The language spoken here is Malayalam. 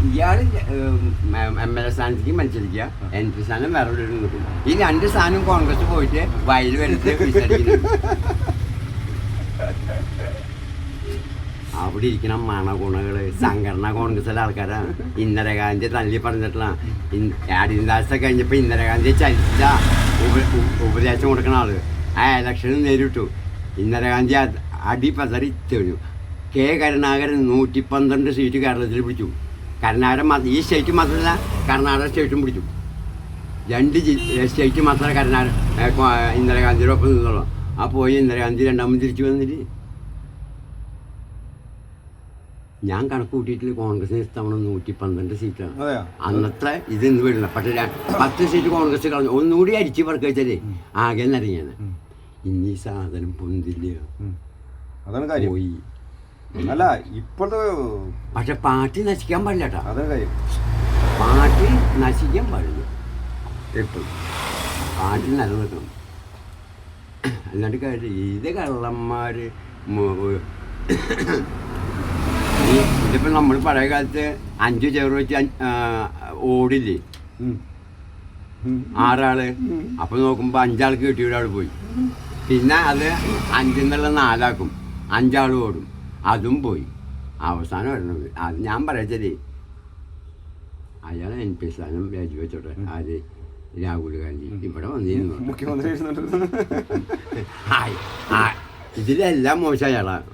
ഇയാള് MLA സ്ഥാനത്തേക്ക് മത്സരിക്കുക, MP സ്ഥാനം വേറെ നിൽക്കും. ഈ 2 സ്ഥാനം കോൺഗ്രസ് പോയിട്ട് വയൽ വരച്ച് വിസരിക്കുന്നു. അവിടെ ഇരിക്കണ മണഗുണകള് സംഘടന കോൺഗ്രസിലെ ആൾക്കാരാണ്. ഇന്ദിരാഗാന്ധി തല്ലി പറഞ്ഞിട്ടുള്ള അടിയന്താവസ്ഥ കഴിഞ്ഞപ്പോൾ ഇന്ദിരാഗാന്ധി ചലിച്ച ഉപദേശം കൊടുക്കുന്ന ആള് ആ ഇലക്ഷന് നേരിട്ടു. ഇന്ദിരാഗാന്ധി അടിപതറി തെളിഞ്ഞു. കെ കരുണാകരൻ 112 സീറ്റ് കേരളത്തിൽ പിടിച്ചു. കർണാടക ഈ സ്റ്റേറ്റ് മാത്രമല്ല കർണാടക സ്റ്റേറ്റും പിടിച്ചു. 2 സ്റ്റേറ്റ് മാത്രമേ ഇന്ദിരാഗാന്ധിയുടെ ഒപ്പം നിന്നുള്ളൂ. ആ പോയി ഇന്ദിരാഗാന്ധി രണ്ടാമത് തിരിച്ചു വന്നിട്ട് ഞാൻ കണക്ക് കൂട്ടിയിട്ട് കോൺഗ്രസിന് ഇത്തവണ 112 സീറ്റാണ്. അന്നത്തെ ഇത് ഇന്ന് വരുന്ന പക്ഷേ 10 സീറ്റ് കോൺഗ്രസ് കളഞ്ഞു. ഒന്നുകൂടി അരിച്ച് പറക്ക വെച്ചാലേ ആകെ നിറങ്ങിയാണ്. ഇനി സാധനം പൊന്തില്ല, പോയി. അല്ല ഇപ്പോഴത്തെ പക്ഷെ പാർട്ടി നശിക്കാൻ പാടില്ല കേട്ടോ. അതാണ് കാര്യം, പാർട്ടി നശിക്കാൻ പാടില്ല. എപ്പോഴും പാർട്ടി നിലനിൽക്കണം. എന്നിട്ട് കാര്യം ഇത് കള്ളന്മാര് ഇതിപ്പോൾ നമ്മൾ പഴയ കാലത്ത് 5 ചെറു വെച്ച് ഓടില്ലേ 6 ആള്. അപ്പം നോക്കുമ്പോൾ 5 ആൾക്ക് കിട്ടിയ ഒരാൾ പോയി. പിന്നെ അത് 5 എന്നുള്ള 4 ആക്കും, 5 ആൾ ഓടും, അതും പോയി. അവസാനം വരണത് അത് ഞാൻ പറയച്ചേ അയാൾ MP സ്ഥാനം രാജിവെച്ചോട്ടെ. ആര്? രാഹുൽ ഗാന്ധി ഇവിടെ വന്നിരുന്നു മുഖ്യമന്ത്രി. ഇതിലെല്ലാം മോശം അയാളാണ്.